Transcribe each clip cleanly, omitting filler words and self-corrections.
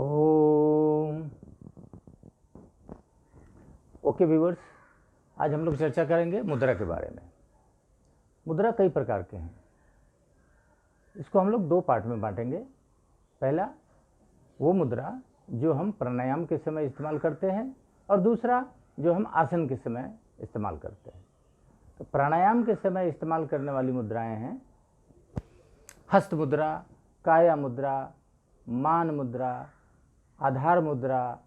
ओम। Okay viewers, आज हम लोग चर्चा करेंगे मुद्रा के बारे में। मुद्रा कई प्रकार के हैं। इसको हम लोग दो पार्ट में बांटेंगे। पहला वो मुद्रा जो हम प्राणायाम के समय इस्तेमाल करते हैं और दूसरा जो हम आसन के समय इस्तेमाल करते हैं। तो प्राणायाम के समय इस्तेमाल करने वाली मुद्राएं हैं हस्त मुद्रा, काया मुद्रा, मान मुद्रा, आधार मुद्रा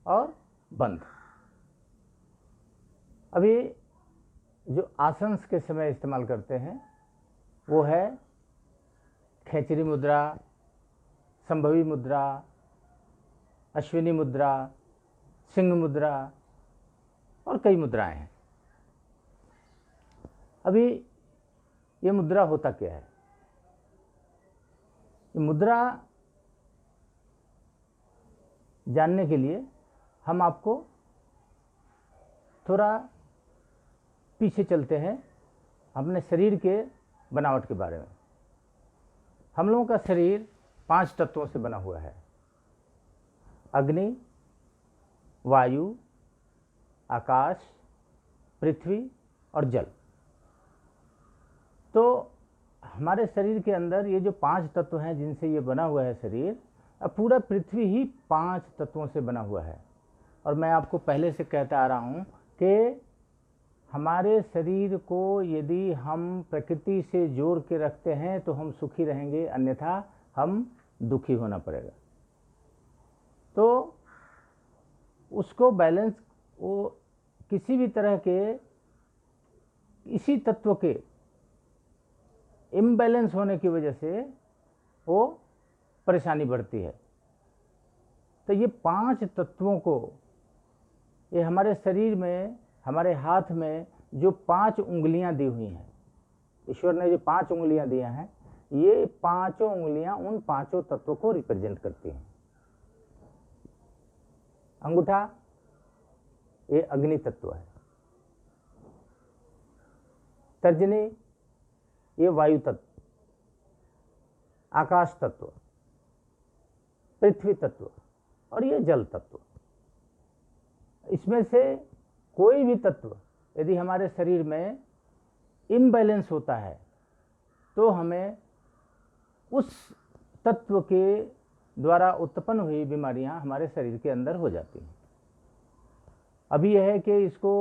और बंध। अभी जो आसन के समय इस्तेमाल करते हैं वो है खेचरी मुद्रा, संभवी मुद्रा, अश्विनी मुद्रा, सिंह मुद्रा और कई मुद्राएं हैं। अभी ये मुद्रा होता क्या है? ये मुद्रा जानने के लिए हम आपको थोड़ा पीछे चलते हैं अपने शरीर के बनावट के बारे में। हम लोगों का शरीर 5 तत्वों से बना हुआ है: अग्नि, वायु, आकाश, पृथ्वी और जल। तो हमारे शरीर के अंदर ये जो 5 तत्व हैं जिनसे ये बना हुआ है शरीर, अब पूरा पृथ्वी ही 5 तत्वों से बना हुआ है। और मैं आपको पहले से कहता आ रहा हूँ कि हमारे शरीर को यदि हम प्रकृति से जोड़ के रखते हैं तो हम सुखी रहेंगे, अन्यथा हम दुखी होना पड़ेगा। तो उसको बैलेंस, वो किसी भी तरह के इसी तत्व के इम्बैलेंस होने की वजह से वो परेशानी बढ़ती है। तो ये 5 तत्वों को, ये हमारे शरीर में, हमारे हाथ में जो 5 उंगलियां दी हुई हैं, ईश्वर ने जो 5 उंगलियां दिया हैं, ये 5 उंगलियां उन 5 तत्वों को रिप्रेजेंट करती हैं। अंगूठा ये अग्नि तत्व है, तर्जनी ये वायु तत्व, आकाश तत्व, पृथ्वी तत्व और ये जल तत्व। इसमें से कोई भी तत्व यदि हमारे शरीर में इम्बैलेंस होता है तो हमें उस तत्व के द्वारा उत्पन्न हुई बीमारियां हमारे शरीर के अंदर हो जाती हैं। अभी यह है कि इसको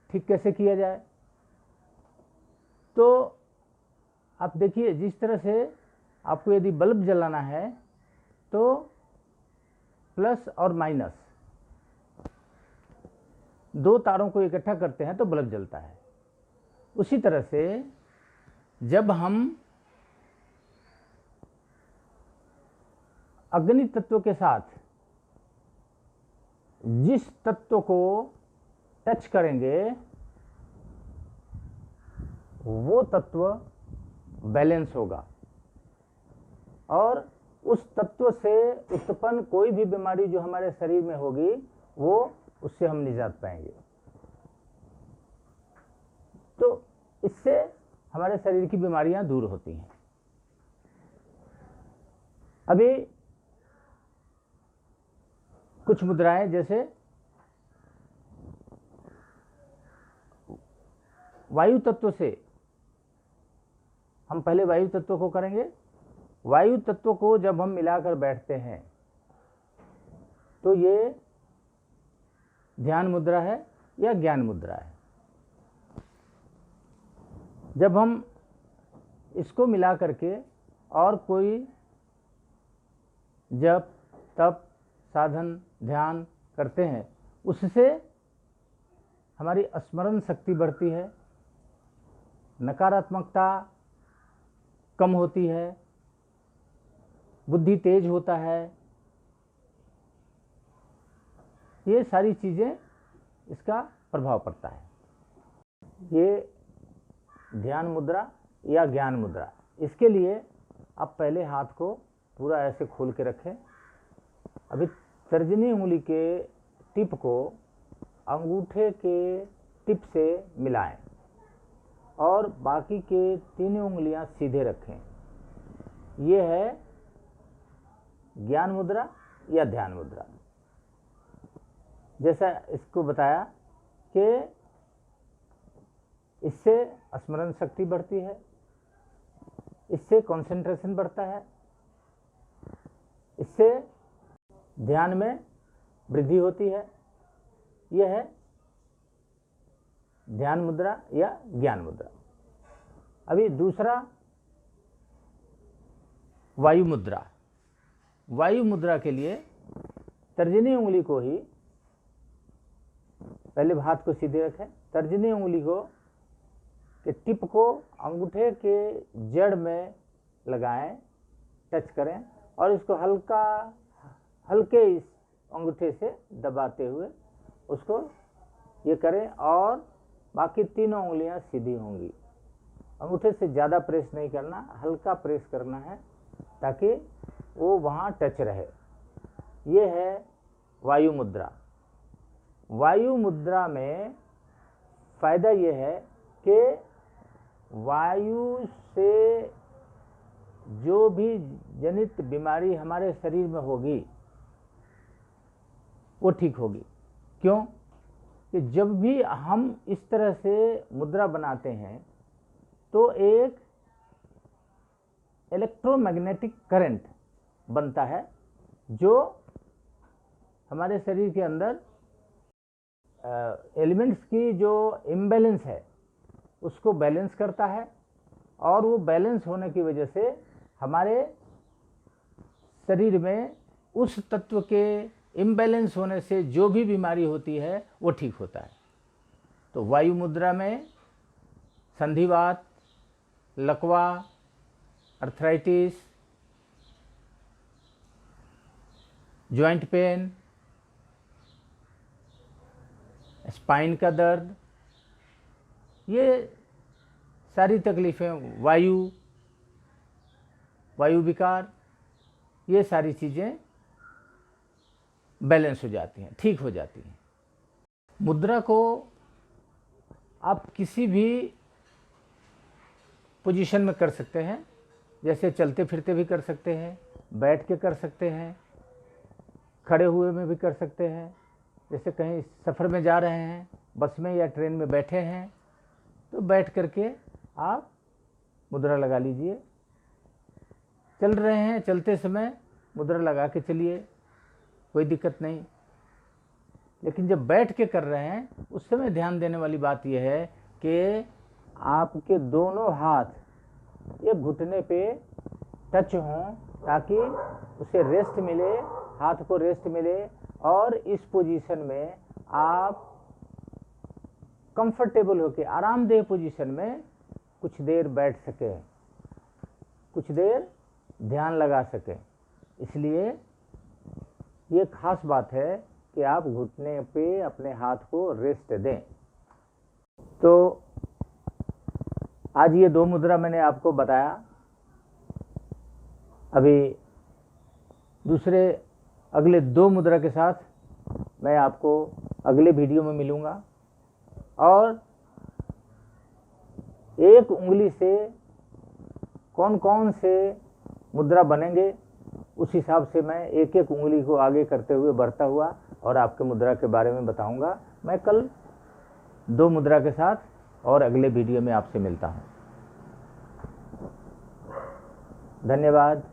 ठीक कैसे किया जाए। तो आप देखिए, जिस तरह से आपको यदि बल्ब जलाना है तो प्लस और माइनस 2 तारों को इकट्ठा करते हैं तो बल्ब जलता है। उसी तरह से जब हम अग्नि तत्व के साथ जिस तत्व को टच करेंगे वो तत्व बैलेंस होगा और उस तत्व से उत्पन्न कोई भी बीमारी जो हमारे शरीर में होगी वो उससे हम निजात पाएंगे। तो इससे हमारे शरीर की बीमारियां दूर होती हैं। अभी कुछ मुद्राएं, जैसे वायु तत्व से, हम पहले वायु तत्व को करेंगे। वायु तत्व को जब हम मिलाकर बैठते हैं तो ये ध्यान मुद्रा है या ज्ञान मुद्रा है। जब हम इसको मिला करके और कोई जप, तप, साधन, ध्यान करते हैं, उससे हमारी स्मरण शक्ति बढ़ती है, नकारात्मकता कम होती है, बुद्धि तेज होता है। ये सारी चीज़ें, इसका प्रभाव पड़ता है। ये ध्यान मुद्रा या ज्ञान मुद्रा। इसके लिए आप पहले हाथ को पूरा ऐसे खोल के रखें। अभी तर्जनी उंगली के टिप को अंगूठे के टिप से मिलाएं और बाकी के 3 उंगलियां सीधे रखें। ये है ज्ञान मुद्रा या ध्यान मुद्रा। जैसा इसको बताया कि इससे स्मरण शक्ति बढ़ती है, इससे कंसंट्रेशन बढ़ता है, इससे ध्यान में वृद्धि होती है। यह है ध्यान मुद्रा या ज्ञान मुद्रा। अभी दूसरा वायु मुद्रा। वायु मुद्रा के लिए तर्जनी उंगली को ही, पहले हाथ को सीधे रखें, तर्जनी उंगली को के टिप को अंगूठे के जड़ में लगाएं, टच करें और इसको हल्के इस अंगूठे से दबाते हुए उसको ये करें और बाकी तीनों उंगलियां सीधी होंगी। अंगूठे से ज़्यादा प्रेस नहीं करना, हल्का प्रेस करना है ताकि वो वहाँ टच रहे। ये है वायु मुद्रा। वायु मुद्रा में फ़ायदा ये है कि वायु से जो भी जनित बीमारी हमारे शरीर में होगी वो ठीक होगी। क्यों? कि जब भी हम इस तरह से मुद्रा बनाते हैं तो एक इलेक्ट्रोमैग्नेटिक करंट बनता है जो हमारे शरीर के अंदर एलिमेंट्स की जो इम्बैलेंस है उसको बैलेंस करता है और वो बैलेंस होने की वजह से हमारे शरीर में उस तत्व के इम्बैलेंस होने से जो भी बीमारी होती है वो ठीक होता है। तो वायु मुद्रा में संधिवात, लकवा, अर्थराइटिस, जॉइंट पेन, स्पाइन का दर्द, ये सारी तकलीफ़ें, वायु विकार, ये सारी चीज़ें बैलेंस हो जाती हैं, ठीक हो जाती हैं। मुद्रा को आप किसी भी पोजीशन में कर सकते हैं, जैसे चलते फिरते भी कर सकते हैं, बैठ के कर सकते हैं, खड़े हुए में भी कर सकते हैं। जैसे कहीं सफ़र में जा रहे हैं, बस में या ट्रेन में बैठे हैं तो बैठ करके आप मुद्रा लगा लीजिए। चल रहे हैं, चलते समय मुद्रा लगा के चलिए, कोई दिक्कत नहीं। लेकिन जब बैठ के कर रहे हैं उस समय ध्यान देने वाली बात यह है कि आपके दोनों हाथ ये घुटने पे टच हों ताकि उसे रेस्ट मिले, हाथ को रेस्ट मिले और इस पोजीशन में आप कंफर्टेबल होकर आरामदेह पोजीशन में कुछ देर बैठ सकें, कुछ देर ध्यान लगा सकें। इसलिए ये खास बात है कि आप घुटने पे अपने हाथ को रेस्ट दें। तो आज ये दो मुद्रा मैंने आपको बताया। अभी दूसरे अगले दो मुद्रा के साथ मैं आपको अगले वीडियो में मिलूँगा और एक उंगली से कौन कौन से मुद्रा बनेंगे उस हिसाब से मैं एक एक उंगली को आगे करते हुए बढ़ता हुआ और आपके मुद्रा के बारे में बताऊंगा। मैं कल दो मुद्रा के साथ और अगले वीडियो में आपसे मिलता हूं। धन्यवाद।